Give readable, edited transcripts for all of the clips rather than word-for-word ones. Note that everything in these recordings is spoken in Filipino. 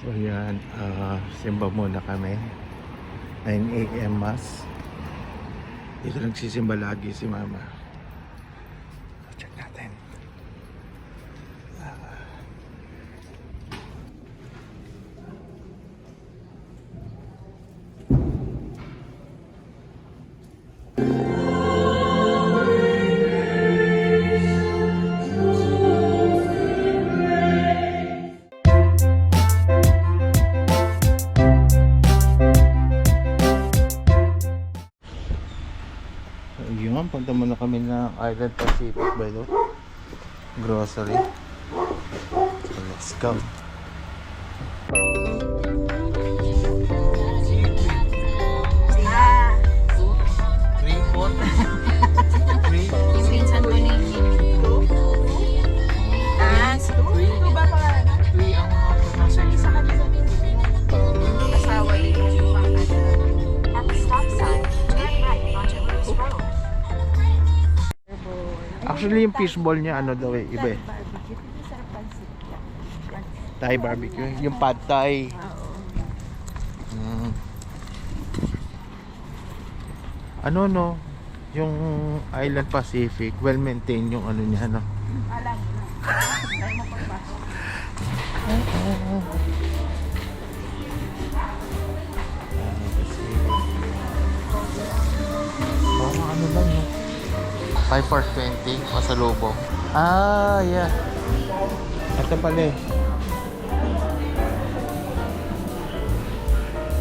So yan, simba muna kami. 9 AM mass. Dito nagsisimba lagi si mama. So, check natin. Yun, punta muna kami ng Island Pacific by the grocery. So let's go. Three, four, three. Pinsan mo ni Three ba pa? Three ang nasa isa kanila. Asawa yung at the stop sign, turn right onto Bruce Road. Actually yung fishball niya ano daw eh, iba eh. Thai barbecue, yung pad thai. Ano no, yung Island Pacific, well maintained yung ano niya no. Alam mo. Dahil mo pagpasok. Parang ano lang no. 5 for 20, pasalubong. Ah, yeah. Ito pala eh.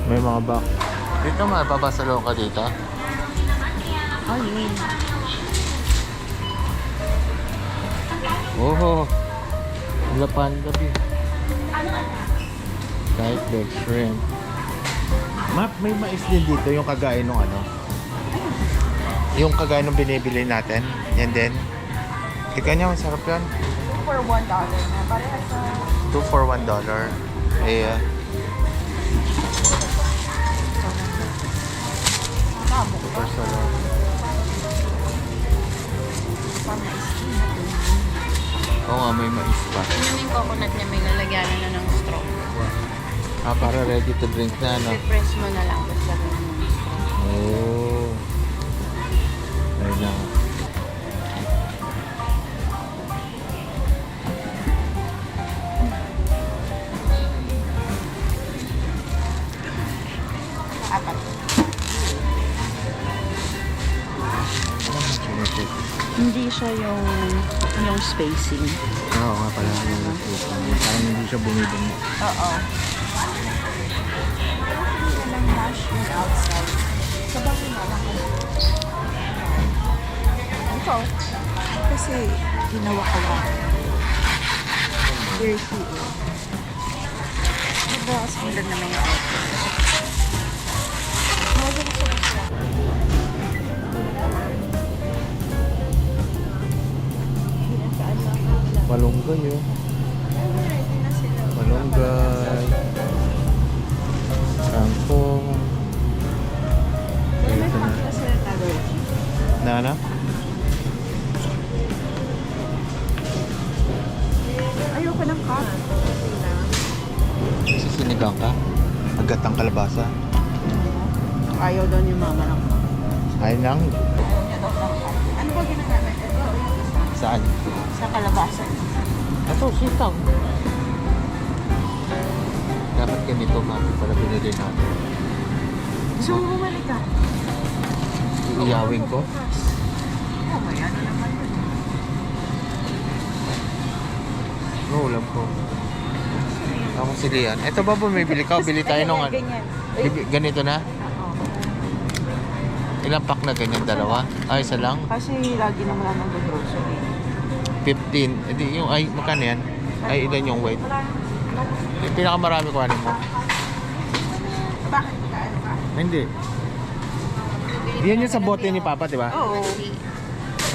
May mga box. Dito mapapasalubong ka dito? Oh, yun. Oh, lapan gabi. Kahit big shrimp. Map, may mais din dito yung kagaya nung ano. Yung kagaya nung binibili natin. Yan din. Ika niya, masarap yan. 2 for $1 na. Parehas sa... 2 for $1. Eh, Tamo. super sarap. Oo nga, may mais pa. Yun yung coconut niya, may lalagyan na ng straw. Ah, para ready to drink na, no? I-press mo na lang, tapos lagyan mo ng straw. Oh. Ayun na. Apat. Hindi siya yung spacing. Oo nga pala. Parang hindi siya bumibong. Oo. Hindi lang mash yung outside. Sa bagay na lang. Ito. Kasi ginawa ko lang. Dirty eh. Nabawas mo lang naman yung outfit. Malunggay yun. Malunggay. Kangkong. May Ito na. pakita sila na allergy. Nana? Ayoko ng cup. Sisinigang ka? Magatang kalabasa? Ayaw daw ni mama ng cup. Ay nang. Ano ba ginagamit? Ito, yung isa. Saan? Sa kalabasa. Ito, sitaw. Dapat ganito mami pala binili natin. Gusto mo bumalik ka? Iyawin ko. Oh, may ano naman yun. No, ulam ko. Ako si Lian. Ito ba bumibili ka? Bili tayo nung ano. Ganyan. Ganito na? Oo. Ilang pack na ganyan? Dalawa? Ay, isa lang? Kasi lagi naman ako nag-grocery. 15. Edi yung ay magkano yan? Ay ilan yung weight? Yung pinakamarami ko mo. Bakit? Ano ka? Hindi. Yan yung sa bote ni Papa, di ba? Oo.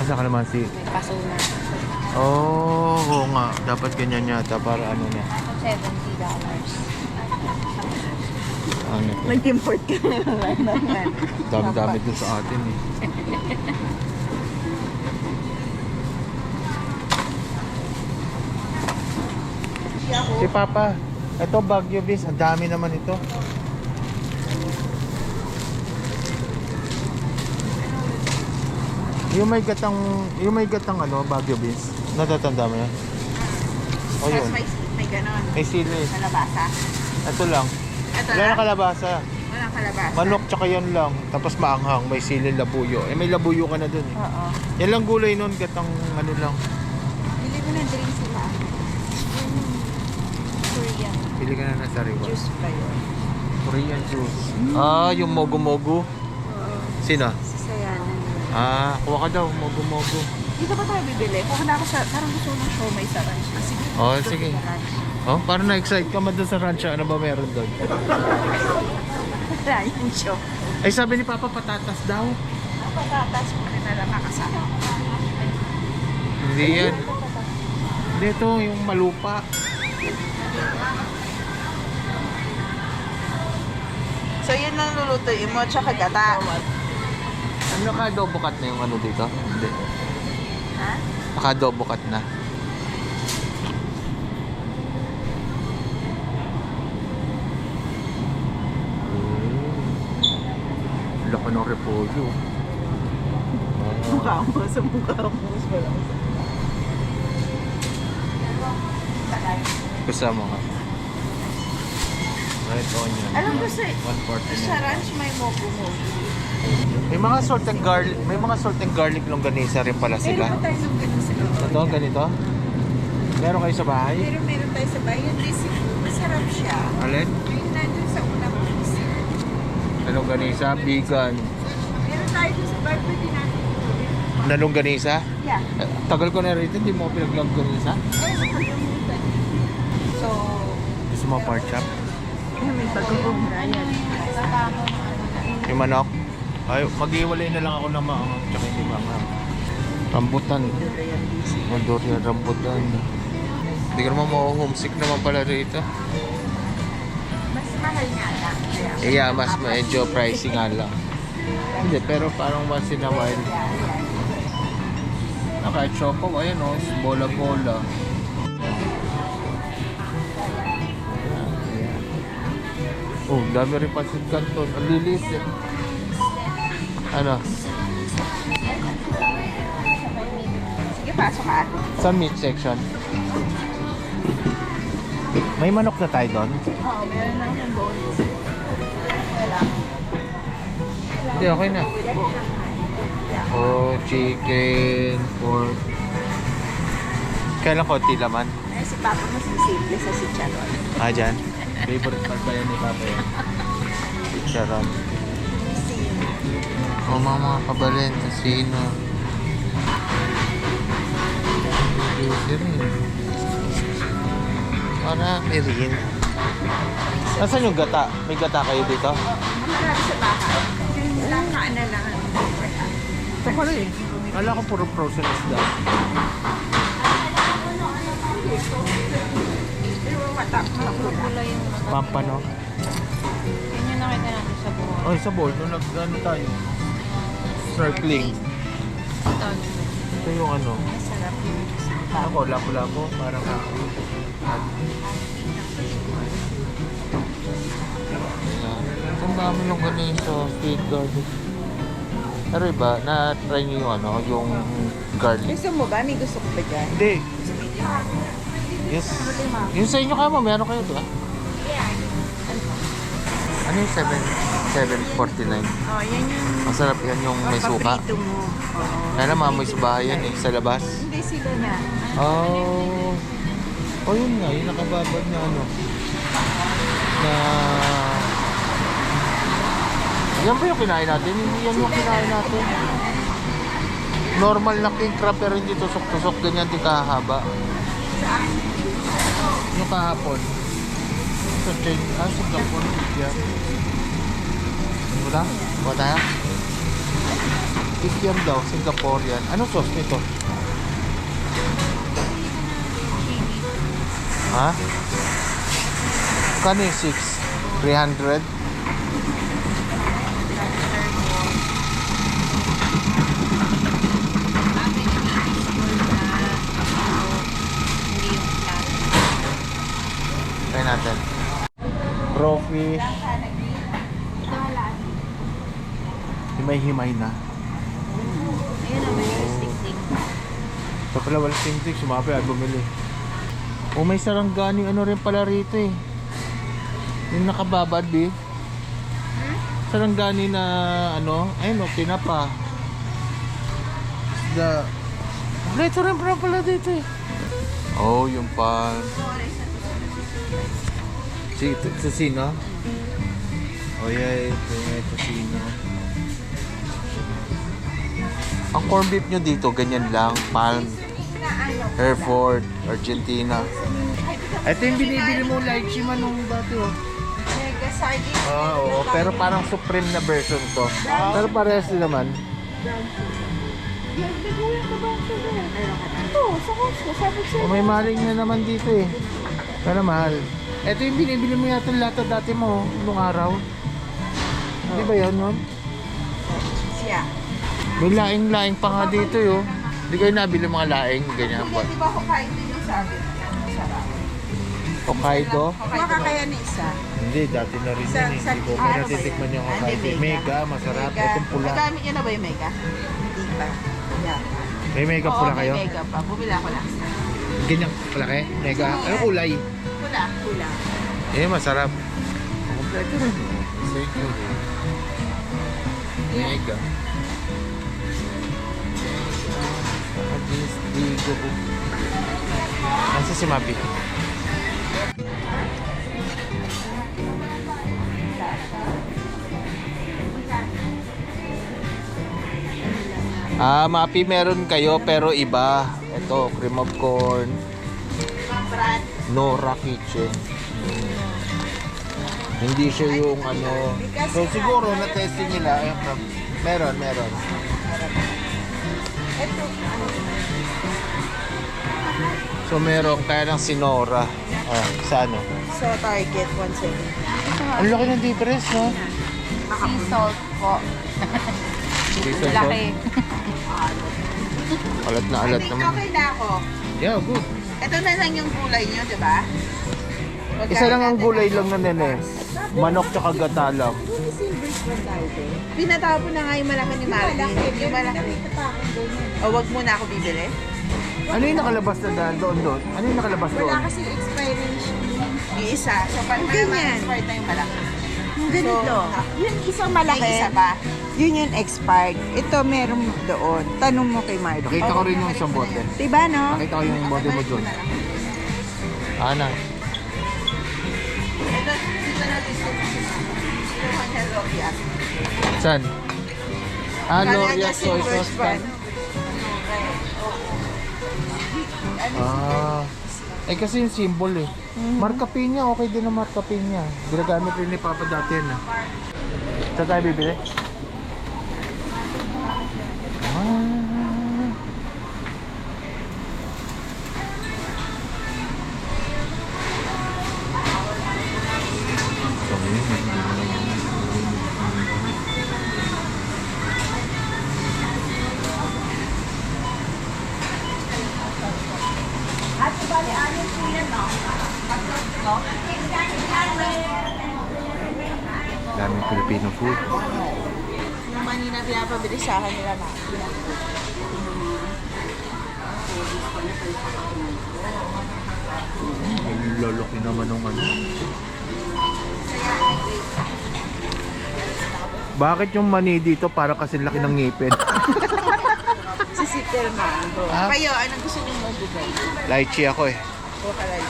Asa ka naman si... May paso na. Oh, oo nga. Dapat ganyan yata para ano niya. $70. Ano to? Nag-import ka na lang. Dami-dami dun sa atin eh. Si Papa. Ito, Baguio Beans. Ang dami naman ito. Yung may gatang ano, Baguio Beans. Natatanda mo yan? O yun. Tapos may ganon. May sili. Kalabasa. Ito lang. Ito Wala na lang. kalabasa. Walang kalabasa. Manok tsaka yan lang. Tapos maanghang. May sili, labuyo. Eh, may labuyo ka na dun eh. Oo. Yan lang gulay nun. Gatang ano lang. Bili mo ng drink sila. Korean Pili ka na ng sariwa. juice ba yun? Korean juice. Ah, yung mogo-mogo. Oo. Sino? Si Sayanan. Ah, kuha ka daw. Mogo-mogo. Dito ba tayo bibili? Kuha na ako sa, parang gusto ko ng show may sa ranch. Ah, sige. Oh, Dito sige. sa ranch. Oh, parang na-excite ka man doon sa rancho. Ano ba meron doon? Wala yung show. Ay, sabi ni Papa, patatas daw. Ang patatas mo rin na lang makasama. Hindi yan. Hindi ito, yung malupa. So yun lang lulutuin mo, tsaka gata. Ano ka, adobo cut na yung ano dito? Hindi. Ha? Naka-adobo cut na. Laki ng repolyo. Mukha mo, sa mukha mo. Kasama ka. Red onion. Alam ko sa 149. ranch may mogo-mogo. May mga salt and garlic, may mga salt and garlic longganisa rin pala sila. Meron pa tayo ng ganun sa loob. Ito, ganito. Meron kayo sa bahay? Meron tayo sa bahay. Yung recipe, masarap siya. Alin? Yung nandun sa unang recipe. Longganisa, vegan. Meron tayo dun sa bahay, pwede natin ito. Na longganisa? Yeah. Tagal ko na rito, hindi mo pinag-longganisa. Ay, nakalimutan. So, Gusto mo pork chop? may bagong yan. Yung manok? Ay, mag-iwalay na lang ako ng maangang tsaka hindi maangang. Rambutan. Durian, rambutan. Hindi ka naman ma-homesick naman pala rito. Mas mahal nga lang. Kaya, Yeah, mas medyo pricey nga lang. Hindi, pero parang once in a while. Naka-chopo, ayan o, bola-bola. Oh, dami rin pancit canton. Ang lilis eh. Ano? sige, pasok ka. Sa meat section. May manok na tayo doon? Oo, meron na akong bones. Wala. Hindi, okay na. Oh, chicken, pork. Kailan konti laman? Ay, si Papa mas simple sa si Charon. Ah, dyan. Favorite part ba yan ni Papa yan? Charon. O mga kabalin, casino. Juicy rin. Marami rin. Nasaan yung gata? May gata kayo dito? Marami sa bahay. Yung lakaan na lang. Ito pala eh. Kala ko puro frozen isda. Pero matap na kulay. Pampano. Yun yung nakita natin sa buhay. Ay, sa bowl. Nung nag-ano tayo. Circling. Ito yung ano. Masarap yun. Ako, lapo-lapo. Parang ako. Ang dami yung ganito. Sweet garlic. Pero iba, na-try nyo yung ano, yung garlic. Gusto mo ba? May gusto ko ba dyan? Hindi. Yes. Yung sa inyo kamo, meron kayo to ah? Ano yung 749? Oh, yan yung Masarap yan yung may suka. paborito mo. Oo. Kaya naman may sa bahay yan eh, sa labas. Hindi sila na. Oh. Oh, yun nga, yung nakababad na ano. Na... Yan ba yung kinain natin? Hindi yan yung kinain natin. Normal na king crab pero hindi tusok-tusok. Ganyan din kahaba. Yung kahapon. Sa Singapore. Yan. Wala? Wala tayo? Ikiam daw, Singaporean. Anong sauce nito? Ha? Kano yung 6? 300? Try natin. Himay-himay na. Ayun na, may stick-stick. Ito pala wala ting-ting, sumabi ay bumili. Oh, may sarangganing ano rin pala rito eh. Yung nakababad eh. Saranggani na ano, ayun o, tinapa. Isda. Dito rin pala dito eh. Oh, yung pan. Si, tocino? Oh yeah, ito yung tocino. Ang corned beef nyo dito, ganyan lang. Palm, Hereford, Argentina. Ito yung binibili mo lychee man nung dati oh. Mega sardine. Oo, pero parang supreme na version to. Pero parehas din naman. Oo, sa Costco. Sabi ko O, may maling na naman dito eh. Pero mahal. Ito yung binibili mo yata lata dati mo nung araw. Di ba yun nun? siya. May laing-laing pa nga dito eh. Oh. Hindi kayo nabili mga laing, ganyan ba? Di ba Hokkaido yung sabi niya? Masarap. Hokkaido? Makakaya ni isa. Hindi, dati na rin yun eh. Hindi ko pa natitikman yung Hokkaido. Mega, masarap. Itong pula. Nagamit niya na ba yung mega? Hindi pa. Yeah. May mega pula kayo? may mega pa. Bumila ko lang. Ganyan palaki? Mega? Ano kulay? Pula. Pula. Eh, masarap. Kompleto rin. Thank you. Mega. Nasa si Mapi? Ah, Mapi meron kayo pero iba. Ito, cream of corn. Nora Kitchen. Hindi siya yung ano. So siguro na-testing nila. Meron. Ito. So meron kaya ng Sinora. Ah, sa ano? Sa Target 170. Ang laki ng difference, no? Sea salt po. Dito Laki. Alat na alat naman. Okay na ako. Yeah, good. Ito na lang yung gulay nyo, di ba? Isa lang ang gulay lang na nene. Manok tsaka gata lang. Pinatapon na nga yung malaki ni Marlene. Yung malaki. O, wag muna ako bibili. Ano yung nakalabas na doon? Ano yung nakalabas doon? kasi expiration. Yung isa. So, pag expired na yung malaki. Ganito. Yung isang malaki, May isa pa. yun yung expired. Ito meron doon. Tanong mo kay Marlo. Nakita ko rin yung isang bote. Diba no? Nakita ko yung bote mo doon. Ana. Ito, dito natin sa Hellovia. Saan? Ah, Loria soy sauce pa. Ah. Eh kasi yung symbol eh. Marca Piña, okay din ang Marca Piña. Ginagamit rin ni Papa dati yan ah. Saan tayo bibili? Ah. Daming Filipino food. Yung manina pinapabili sa akin nila na. Loloki naman ng ano. Bakit yung mani dito para kasi laki ng ngipin? Si Sister Mango. Ah? Kayo, anong gusto niyo mo bigay? Lychee ako eh. O kalay.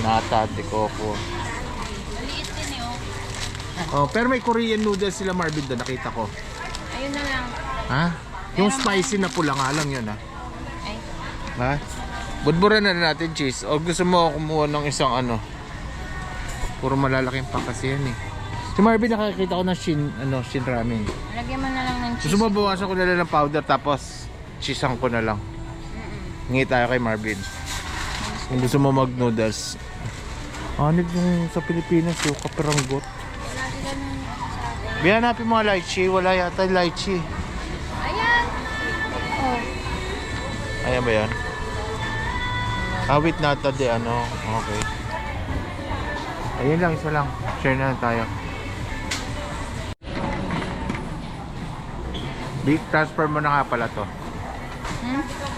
Nata de coco. Maliit din eh, Oh, pero may Korean noodles sila Marvin doon, nakita ko. Ayun na lang. Ha? Yung spicy na pula nga lang yun ha. Ay. Ha? Budburan na natin cheese. O gusto mo kumuha ng isang ano? Puro malalaking pa kasi yan eh. Si Marvin nakakita ko ng shin ramen. Lagyan mo na lang ng cheese. Gusto mo bawasan ko na lang ng powder tapos cheesean ko na lang. Hingi tayo kay Marvin. Kung gusto mo mag noodles. Anib yung sa Pilipinas yung kaperanggot. Bihanapin mga lychee. Wala yata lychee. Ayan. Oh. Ayan ba yan? Awit nata de ano. Okay. Ayun lang, isa lang. Share na lang tayo. Big transfer mo na nga pala to.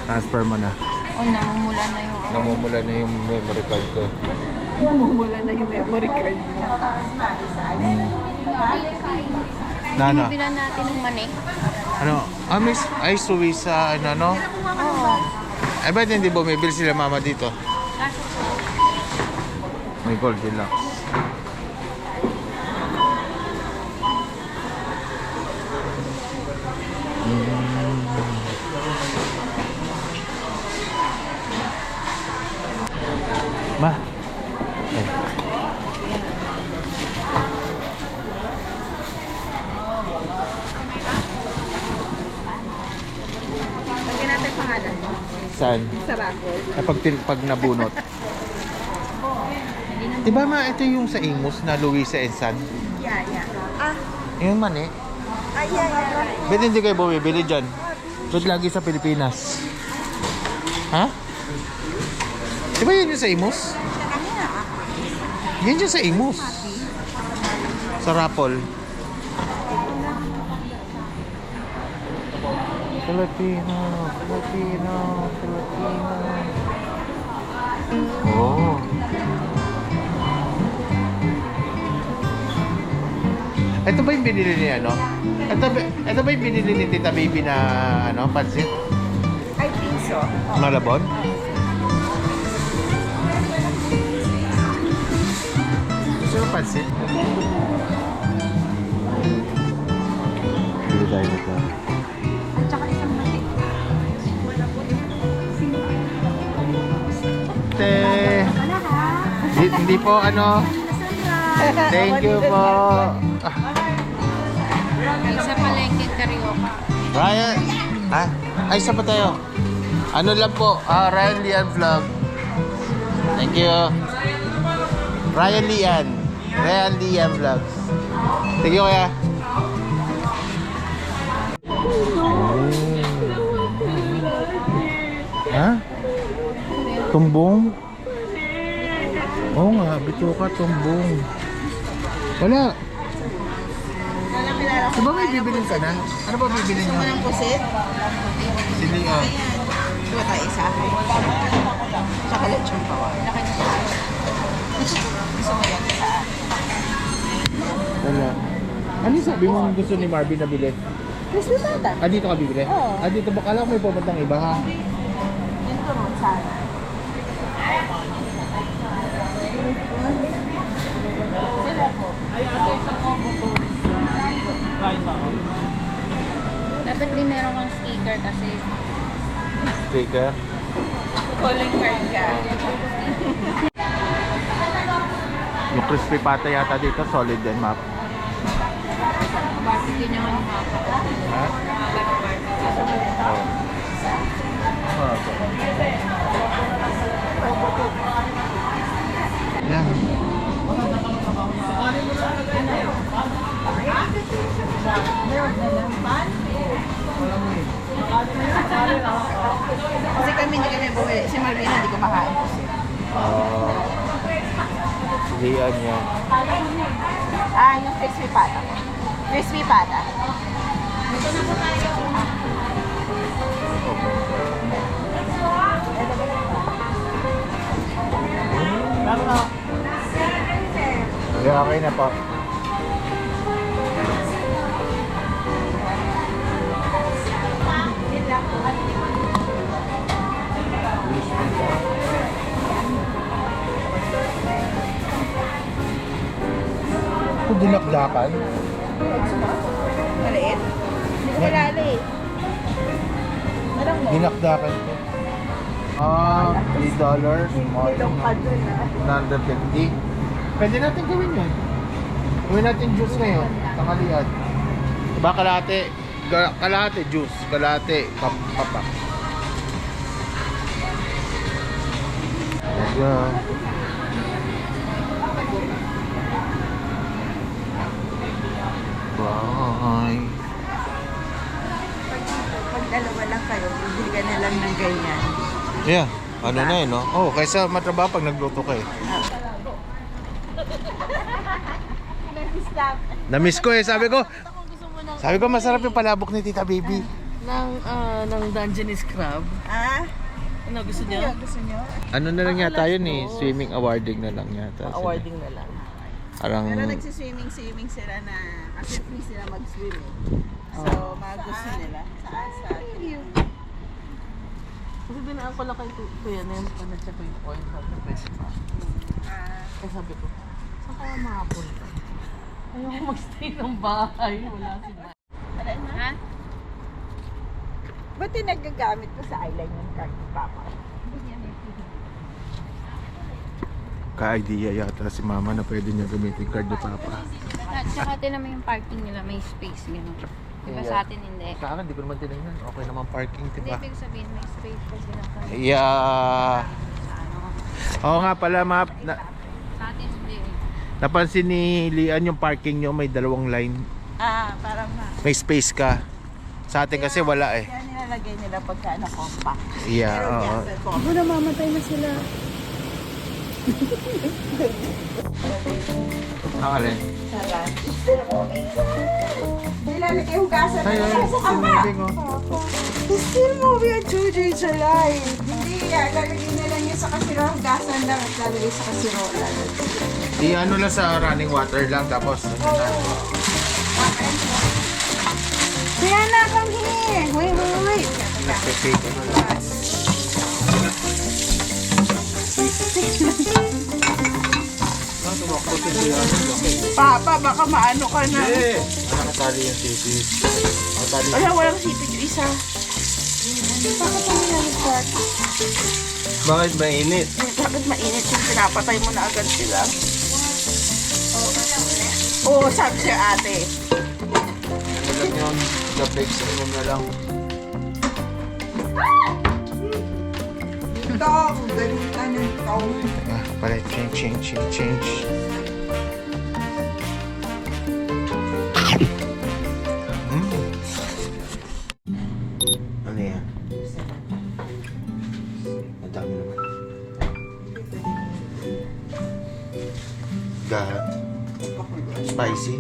Transfer mo na. Oh, namumula na yung... Namumula na yung memory card ko. Namumula na yung memory card mo. Na ano? Bilan natin ng manik. Ano? Miss, ay suwi sa ano? Oo. Ay, ba't hindi bumibili sila mama dito? May Goldilocks. Ma. Lagyan natin pangalan mo. Saan? Sa raffle. Pag nabunot. Diba ma, ito yung sa Imus na Luisa and Son? Yeah. Ah, Yun man eh. yeah. Ba't hindi kayo bumibili dyan? Ba't lagi sa Pilipinas? Ha? Diba yun yung sa Imus? Yan yung sa Imus. Sa Rapol. Filipino. Oh. Ito ba yung binili ni ano? Ito ba yung binili ni Tita Baby na ano, pansit? I think so. Malabon? Gusto mo pansit? Bili tayo nito. Tsaka isang manik. Hindi po ano. Thank you po. Isa palengke karaoke. Ryan. Ha? Ay, isa pa tayo. Ano lang po? Ryan Lian Vlog. Thank you. Ryan Lian Vlogs. Thank you kuya. Ha? Tumbong? Oo nga, bituka, tumbong. Wala. Ano ba may bibilin ka na? Ano ba bibilin nyo? Anong pusit? Sili, oh. Ito tayo isa. Tsaka lechon pa. Gusto mo yan isa? Wala. Ano yung sabi mo gusto ni Marvin na bilhin? Crispy pata. Ah, dito ka bibili? Oo. Ah, dito ba? Kala ko may pupuntang iba ha? Yung turon sana. Dapat din meron kang sticker kasi Sticker? Calling card ka. Yung crispy pata yata dito, solid din map. barbecue naman yung mapa. Ha? Oh. Ah, yan. Kasi kami hindi kami bumili. Si Marvin hindi kumakain. Lian yan. Ah, yung crispy pata. Crispy pata. Okay, okay na po. Kung dinakdakan? Maliit? Hindi ko malali. Alam mo? Dinakdakan ko. Ah, $3. Ilong ka dun ah. 150. Pwede natin gawin yun. Gawin natin juice ngayon. Tanghalian. Diba kalahati? Kalahati juice. Kalahati papak. Yeah. Bye. Pag dalawa lang kayo, bibili ka na lang ng ganyan. Yeah. Ano na no? Oh, kaysa matrabaho pag nagluto ka eh. Na-miss ko eh. Sabi ko, Sabi ko masarap yung palabok ni Tita Baby. ng Dungeness crab. Ah, Ano gusto niya? gusto nyo? Ano na lang yata yun eh, swimming awarding na lang yata. Awarding na lang. Parang, Pero nagsiswimming sila na kasi free sila mag-swim eh. So, magusto nila. Saan sa Kasi dinaan ko lang kay Kuya na yun. Nag-check ko yung point. Sabi ko, pwede pa. Kaya sabi ko, saan kaya makapunta? Ayoko magstay ng bahay. Wala si Mike. Ha? Ba't yung nagagamit ko sa island yung card ni Papa? ka-idea yata si Mama na pwede niya gamitin card ni Papa. At saka tinan mo yung parking nila, may space gano'n. Diba sa atin hindi? Sa akin, di ko naman tinignan. Okay naman parking, Hindi, diba? ibig sabihin may space kasi na kami. Yeah. Sa ano. Oo nga pala, Map. Sa atin hindi. Napansin ni Lian yung parking nyo, may dalawang line. Parang May space ka. Sa atin kasi wala eh. kaya nilalagay nila pagka compact. Yeah, Pero oo. yes, compact. Wala, mamatay na sila. Ang alin? Nilalagay hugasan na Ay, nila sa kama. moving oh. Still moving at 2 days alive. Hindi, lalagay na lang yun sa kasirola. Hugasan lang at lalagay sa kasirola. Di ano lang sa running water lang, tapos ano na. Kaya na, come here. Wait. Nagpe-fake ano lang. Ah, tumakbo si Lian. Okay. Papa, baka maano ka na. Eh! Nakatali yung sipis. Nakatali. Wala, walang sipit yung isa. Bakit ang nilalagay? Bakit mainit? Bakit mainit yung pinapatay mo na agad sila? Oo, sabi siya ate. Ano lang yun? The bake sa room na lang. Ito, galitan yung tao. Ah, pala, change. Ano yan? Ang dami naman. God. Spicy.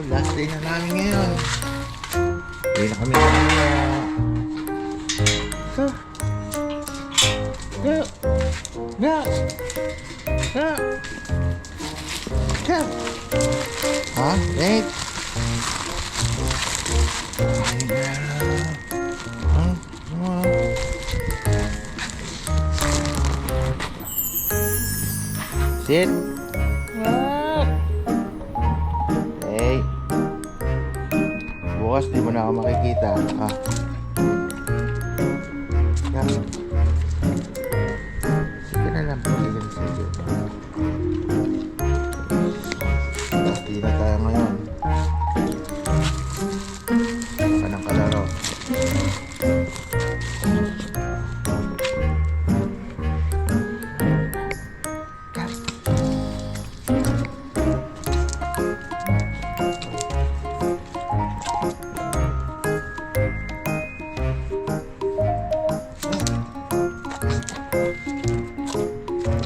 last day na namin ngayon. Hindi na kami kaya. Ito. Go. Go. Go. Go. Ha? Wait. Ay, girl. Huh? Sit. Hey. Bukas di mo na ako makikita. Ah. Yan. Sige na lang. Sige. Pasti na tayo ngayon. Anong kalaro?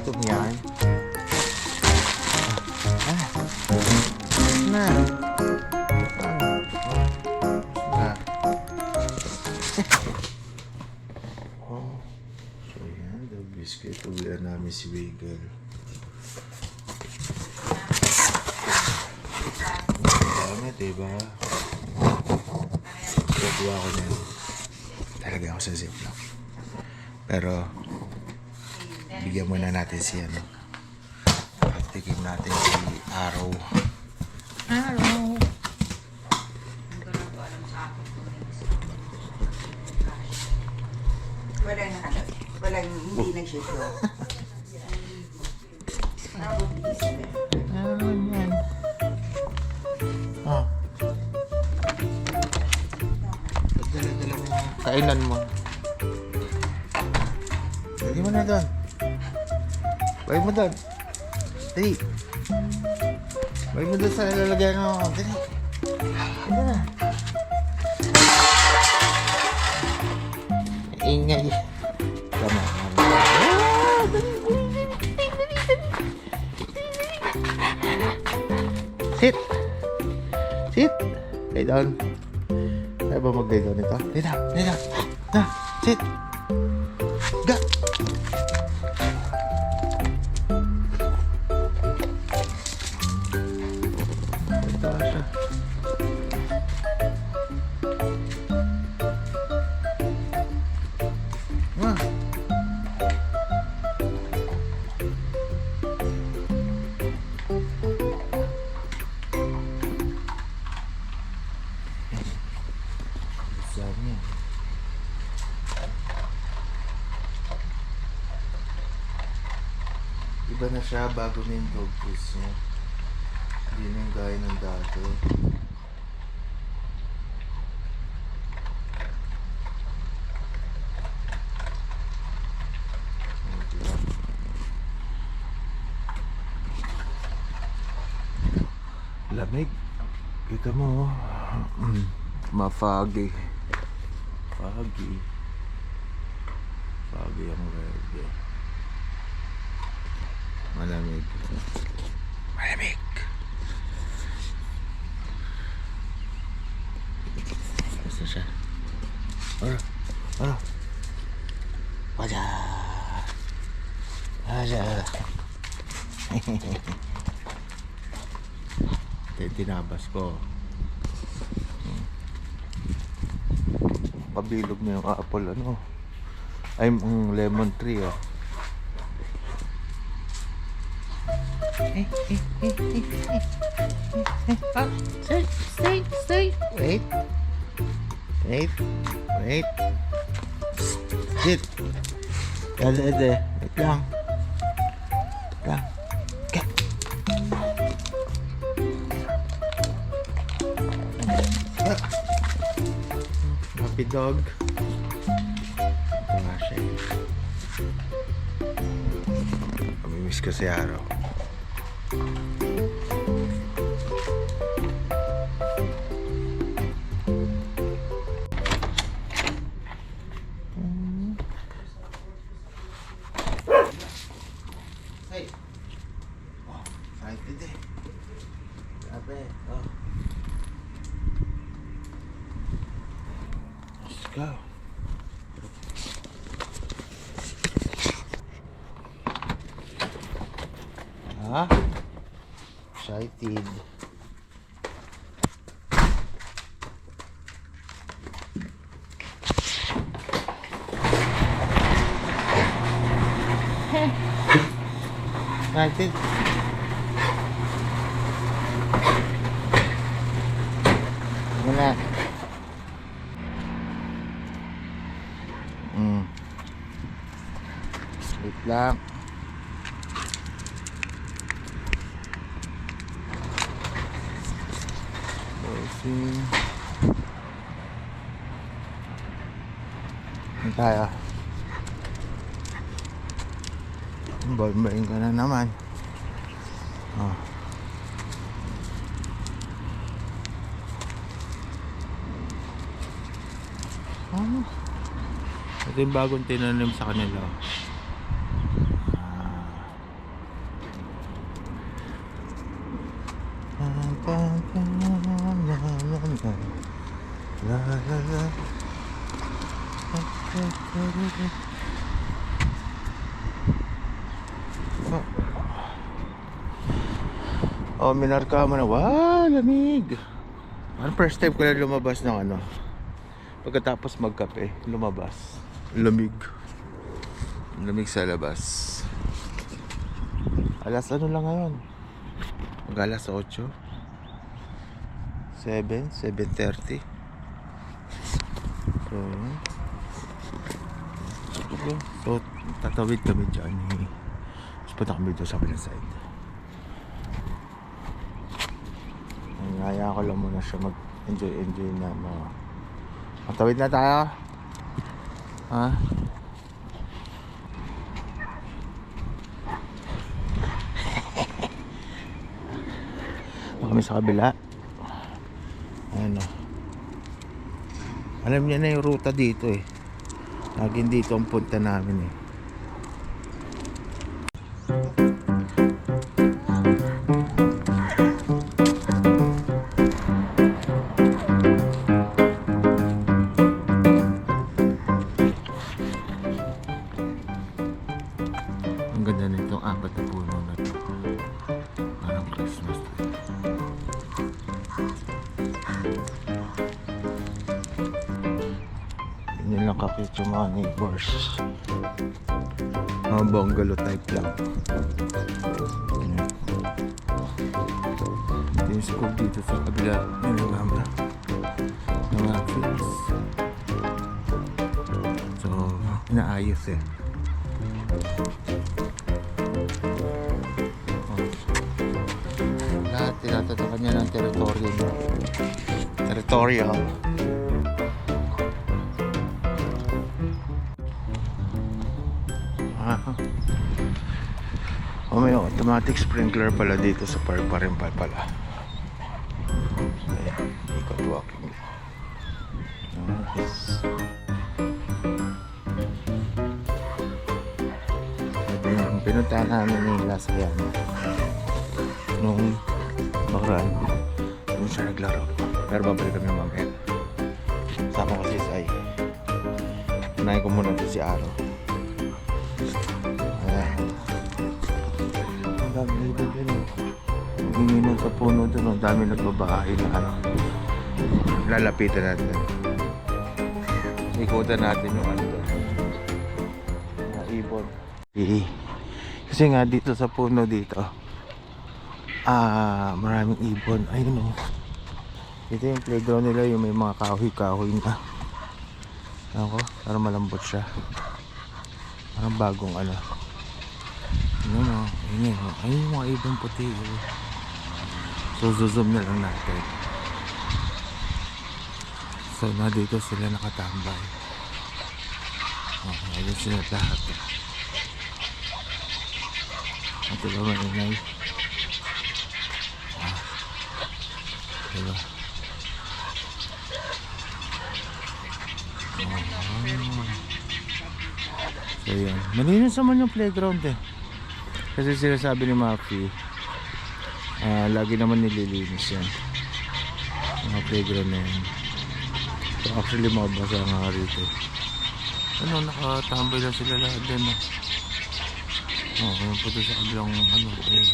Ito yan. Na. Oh. So yan, the biscuit. Uwian namin si Wiggle. Dami, diba? Gagawa ko na yun. Talaga ako sa ziplock. Pero, bigyan muna natin si ano. At tigim natin si Arrow. Arrow. Walang hindi nag-ship no? Arrow yan. Ah. Dala-dala mo yung kainan mo. Dali mo na doon. Balik mo doon. Dali. Balik mo doon sa lalagyan mo. Dali. Dali na. Ingay. Tama. Sit. Sit. Lay down. Kaya ba mag-lay down ito? Lay down. Lay down. Na. Sit. Ga. Ito siya. Ah. Sabi niya. Iba na siya bago na yung dog food niya. Hindi na yung gaya ng dati. Lamig. Kita mo. Mafagi. Foggy. Foggy ang verde. Malamig. Malamig. Basta siya. Ano? Waja. Waja. Tinabas ko. Pabilog na yung apple ano. Ay, lemon tree oh. Stay. Wait. Sit. Wait lang. Happy dog. Ito nga siya. Mamimiss ko si Araw. Hey. Oh, excited eh. Grabe. Oh. go. Ah, excited. Excited. Muna. Wait lang. Bossing. Ano tayo? Bombayin ka na naman. Oh. Oh. Ito yung bagong tinanim sa kanila. La la la. Oh, minarka mo na. Wow, lamig. Ano first time ko na lumabas ng ano. Pagkatapos magkape, lumabas. Lamig. Lamig sa labas. Alas ano lang ngayon? Mag-alas 8. 7:30. So, tatawid kami dyan. Tapos punta kami doon sa kabilang side. Ngaya ko lang muna siya mag-enjoy na matawid na tayo. Ha? Kami sa kabila. Ano? Alam niya na yung ruta dito eh. Laging dito ang punta namin eh. Ang ganda nitong 4 na puno na ito. Parang Christmas tree. Yun lang kakit yung mga neighbors. Mga bungalow type lang. Ito yung school dito sa kabila. Yun yung gama. Mga fields. So, inaayos eh. Lahat tinatatakan niya ng teritoryo niya. Territorial. Oh, may automatic sprinkler pala dito sa park pa rin pala. Ayan, ikot walking. Nice. Ito yung pinuntahan namin nila sa yan. Nung bakraan, doon siya naglaro. Pero babalik kami mamaya. Sama ko si Sai. Unahin ko muna ito si Aro. Ang dami ibon dyan eh. Nanginginan sa puno dun. Ang dami nagbabahay na ano. Lalapitan natin. Ikutan natin yung ano doon. Mga ibon. Kasi nga dito sa puno dito, maraming ibon. Ayun o. Ito yung playground nila, yung may mga kahoy-kahoy na. Ako, parang malambot siya. Parang bagong ano. Yun o, yun o. Ayun yung mga ibon puti o. So, zoom na lang natin. So, na dito sila nakatambay. Okay, ayun sila lahat. Ito ba maingay? Diba? So yan, malinis naman yung playground eh. Kasi sinasabi ni Maki, lagi naman nililinis yan mga playground na yan. So, actually mabasa nga rito. Ano, nakatambay lang sila lahat din. Oh, kaya po doon sa kabilang ano, ayun.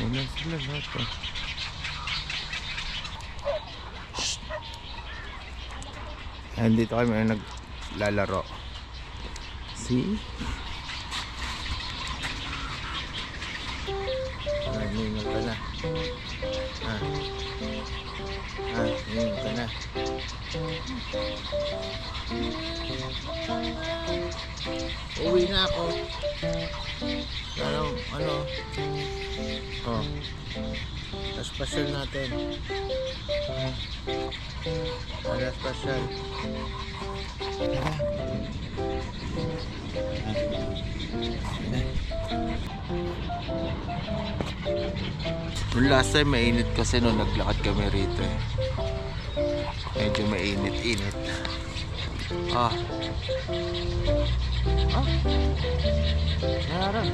Wala sila lahat eh. And dito kami naglalaro. See? Ay, ningal ka na. Ningal ka na. Uwi na ako. Ano? Oh. Tapos pasyal natin. Alas pasyal. Yung last time mainit kasi nung naglakad kami rito eh. Medyo mainit-init. Meron.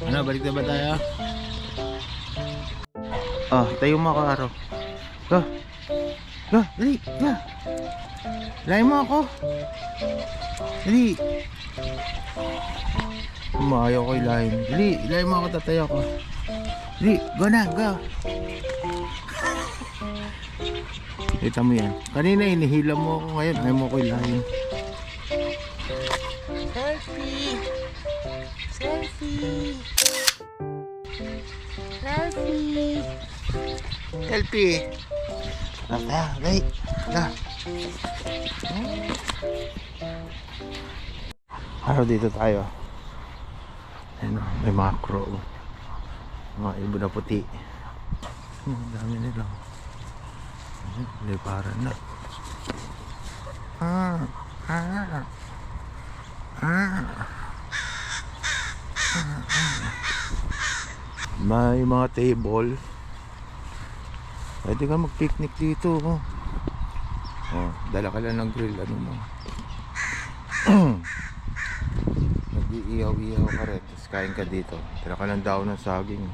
Ano, balik na ba tayo? Tayo mo ako, Araw. Go! Go! Dali! Go! Lain mo ako! Dali! Ayaw ko ilahin. Dali! Ilahin mo ako, tatayo ako. Dali! Go na! Go! Kita mo yan. Kanina inihila mo ako, ngayon ayaw mo ko ilahin. Selfie! Selfie! Selfie! Selfie! Dali! Go! Araw dito tayo. Ayun, may mga crow. Mga ibon na puti. Ang dami nila. Liparan na. May mga table. Pwede ka mag-picnic dito. Dala ka lang ng grill. Ano mo? Nag-iihaw-ihaw ka rin. Tapos kain ka dito. Dala ka ng daon ng saging.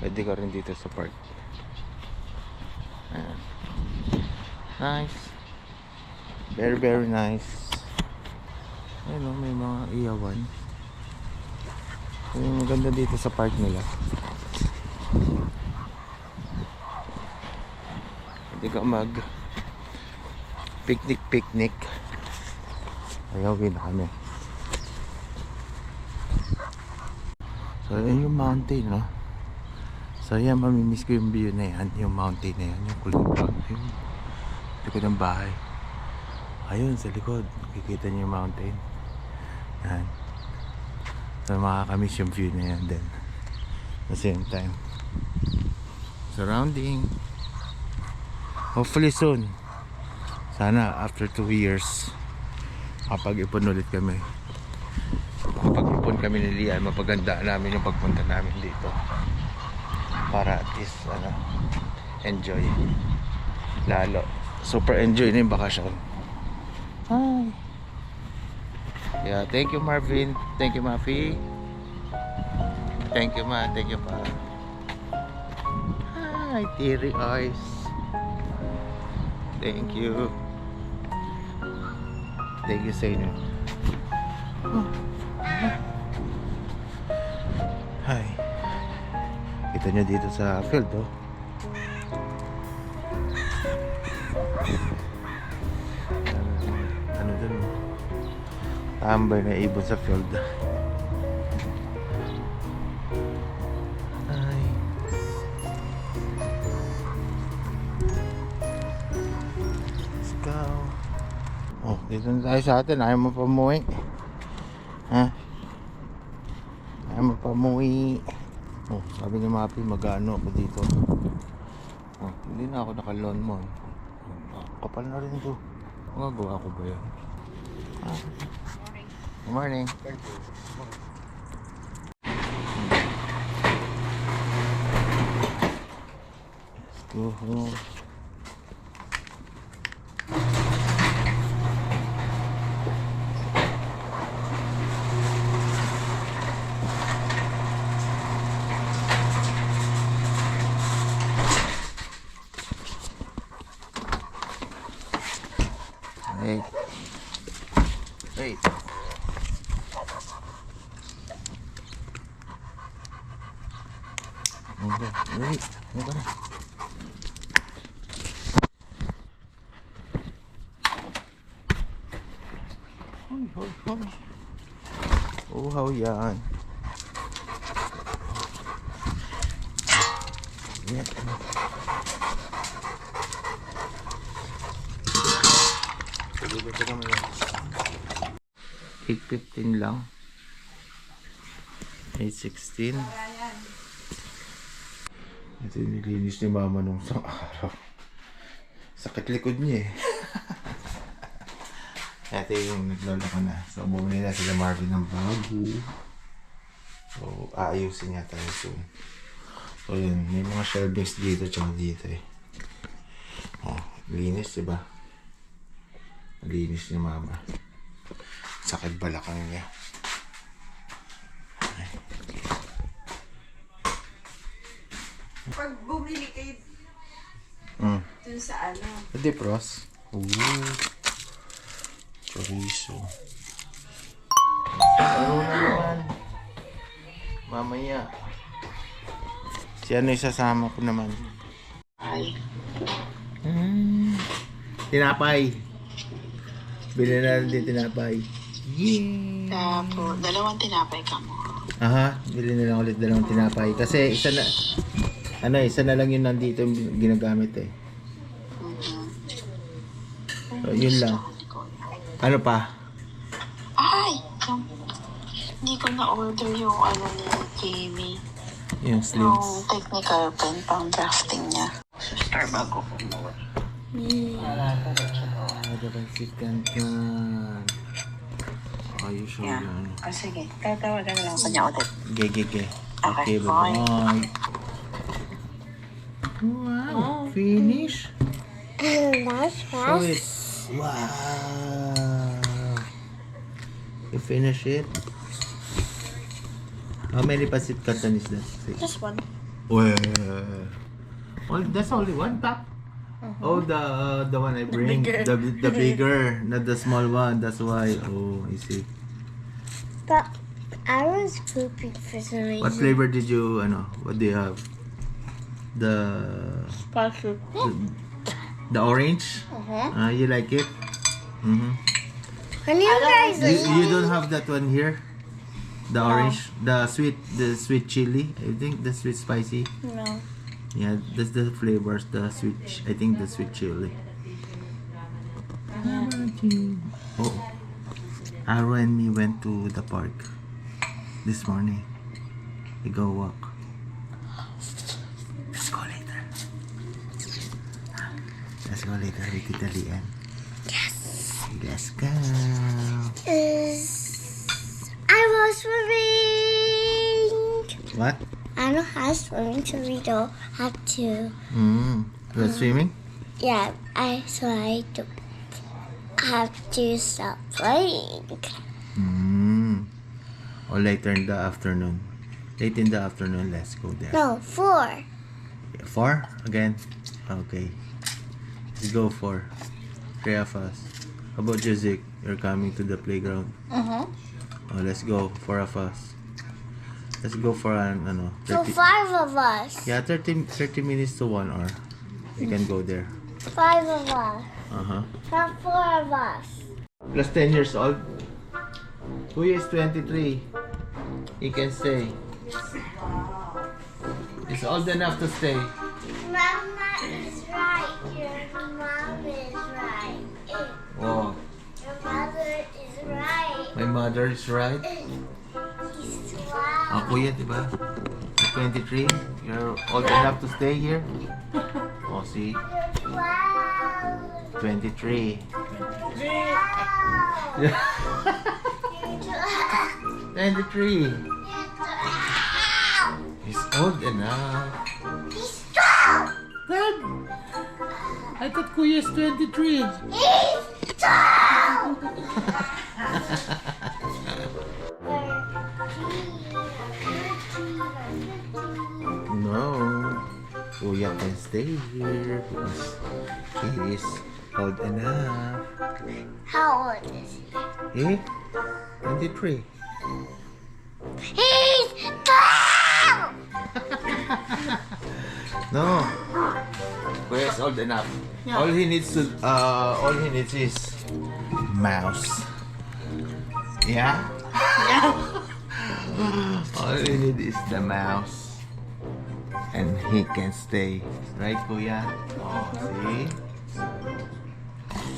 Pwede ka rin dito sa park. Ayan. Nice. Very very nice. Ayun o, may mga iyawan. Yung maganda dito sa park nila. Pwede ka mag picnic. Ayawin na kami. So ayun yung mountain, no? So yan, mamimiss ko yung view na yan. Yung mountain na yan, yung kulay brown. Ayun, likod ng bahay. Ayun, sa likod nakikita niyo yung mountain. Yan. So makakamiss yung view na yan din. At the same time, surrounding. Hopefully soon. Sana after 2 years kapag-ipon ulit kami. Kapag-ipon kami ni Lian, mapaganda namin yung pagpunta namin dito. Para at least enjoy. Lalo super enjoy na yung bakasyon. Hi. Yeah, thank you Marvin. Thank you Mafi. Thank you Ma. Thank you pa. Hi teary eyes. Thank you. Thank you sa inyo. Hi. Kita nyo dito sa field, oh. Ano dun, oh. Tambay na ibon sa field. Hi. Let's go. Oh, dito na tayo sa atin. Ayaw mo pa umuwi. Ha? Ayaw mo pa umuwi. Oh, sabi ni Mapi, mag-ano ako dito. Oh, hindi na ako naka-lawn mo. Kapal na rin ito. Magagawa ko ba yan? Good morning. Thank you. Oh. Hey. Hey. Wait. Ano na? Hoy. Uhaw yan. Yan. Ito kami yan. 8:15 lang. 8:16. Ito yung nilinis ni mama nung isang araw. Sakit likod niya eh. Ito yung naglola ko na. So, bumili na sila Marvin ng bago. So, aayusin niya tayo soon. So, yun. May mga shelvings dito tsaka dito eh. Oh, linis diba? Linis ni mama. Sakit balakang niya. Pag bumili kayo dun sa ano, Pwede pros. Ooh. Chorizo. Laro na naman. Mamaya. Si ano isasama ko naman? Tinapay. Bili na rin din tinapay. Yeah. Tapos, dalawang tinapay ka mo. Aha, bili na lang ulit dalawang tinapay. Kasi isa na lang yun nandito yung ginagamit eh. So, yun lang. Ano pa? Ay! Hindi ko na-order yung ano ni Jamie. Yung Yung slings. technical pen pang drafting niya. Sa Starbucks ko kumuha. Chicken yan. Ayos siya Yeah. yan. Sige, tatawagan lang ko niya ulit. Gege. Okay, bye-bye. Wow, finish. Show it. Wow. You finish it? How many pasit canton is that? Just one. Well, that's only one pack. Oh, the one I bring, the bigger, not the small one. That's why. Oh, I see. But I was pooping for some reason. What flavor did you? What do you have? The the orange. You like it? When you guys You don't have that one here. The orange, the sweet chili. I think the sweet spicy. no. Yeah, that's the flavors. The sweet, I think the sweet chili. Oh, Aro and me went to the park this morning. We go walk. Let's go later. Let's go later with Tita Lian. Yes. Let's go. I was swimming. What? I know how to swim, so we don't have to. You're swimming? Yeah, so I don't have to stop playing. Or later in the afternoon. Late in the afternoon, let's go there. No, 4. 4 again? Okay. Let's go 4. 3 of us. How about you, Zik? You're coming to the playground. Oh, let's go. 4 of us. Let's go for So 30. 5 of us. Yeah, 30 minutes to 1 hour. You can go there. 5 of us. Not 4 of us. Plus 10 years old. Kuya is 23. He can stay. He's old enough to stay. Mama is right. Your mom is right. Oh, Your mother is right. my mother is right. He's 12. Kuya, diba? At 23, you're old enough to stay here. Oh, see? You're 12. 23. You're 12. 23. You're 12. He's old enough. He's 12. Good I thought Kuya's 23. No. Kuya can stay here because he is old enough. How old is he? Eh? 23. He's 12! No. Kuya is old enough. All he needs is mouse. Yeah? All he needs is the mouse. And he can stay. Right, Kuya? Oh, see?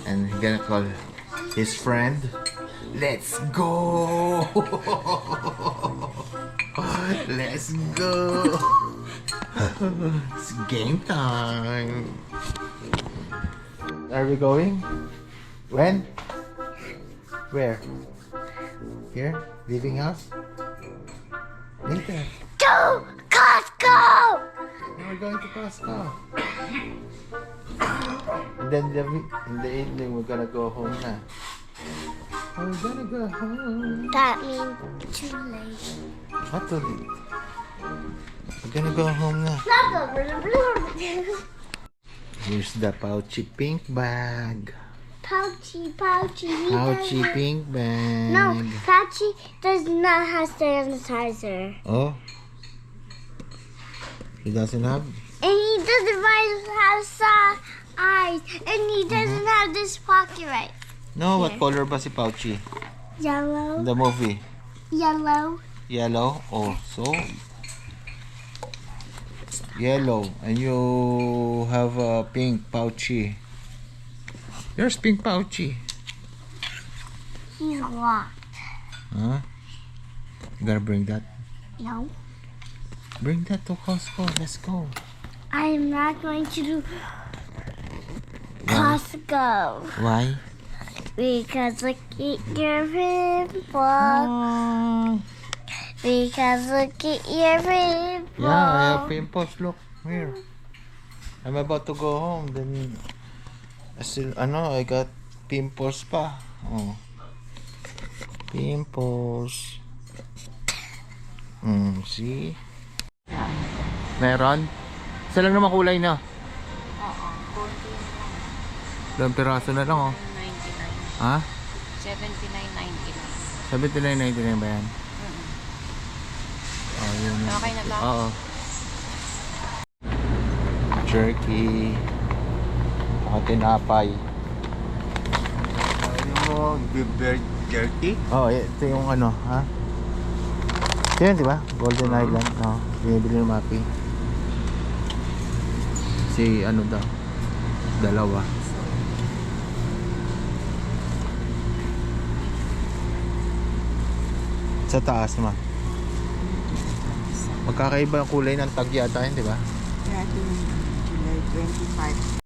And he's gonna call his friend. Let's go! Let's go! It's game time! Are we going? When? Where? Here? Leaving house? Later. To Costco! We're going to Costco. And then in the evening, we're gonna go home na. We're gonna go home. That means too late. Not too late. We're gonna go home na. Here's the pouchy pink bag. Pouchy. Pouchy pink bag. No, Pouchy does not have sanitizer. Oh. He doesn't have? And he doesn't have eyes. And he doesn't have this pocket right. No, what color ba si Pouchy? Yellow. In the movie? Yellow. Yellow? Oh, so? Yellow. And you have a pink Pouchy. There's pink Pouchy. He's locked. Huh? You gotta bring that. No. Bring that to Costco. Let's go. I am not going to do Costco. Why? Because look at your pimple. Because look at your pimple. Yeah, I have pimples. Look, here. I'm about to go home. Then, I got pimples pa. Oh. Pimples. See? Meron? Isa lang naman kulay na. Oo, konti na lang. Ilang piraso na lang, oh. 99. Ha? 79.99 79.99. ba yan? Oh, yun. Okay na ba? Oo. Jerky. Saka tinapay. Ano mo? Beef jerky? Oo, ito yung ano, ha? Ito yun, di ba? Golden Island. No, binibili ng Mapi. Si ano daw? Dalawa. Sa taas naman. Magkakaiba ang kulay ng tag yata yun, di ba? Yeah, July 25.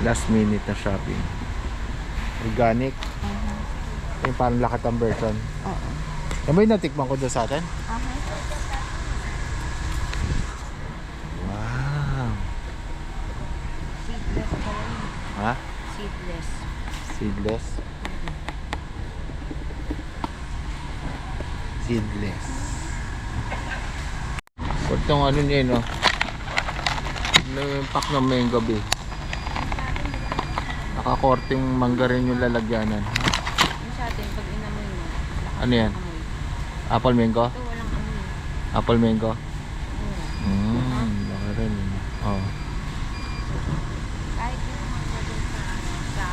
Last minute na shopping. Organic. Yung parang lakatang version. Oo. Yan ba yung natikman ko doon sa atin? Wow. Seedless pala yun. Ha? Seedless. Seedless. Seedless. Huwag tong ano niya, no? Yung pack ng mango be. Nakakorting mangga rin yung lalagyanan. Yung sa atin, pag inamoy mo, lakas Ano yan? ng amoy. Apple mango? Ito walang amoy. Apple mango? Oo. Baka rin. Oh. Kahit yung mga dun sa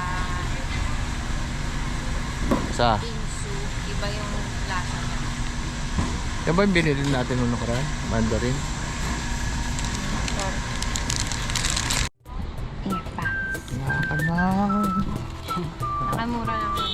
Sa? Bingsu, iba yung lasa niya. Yan ba yung binili natin nung nakaraan? Mandarin? Iya pa. Wala ka na. Nakamura lang.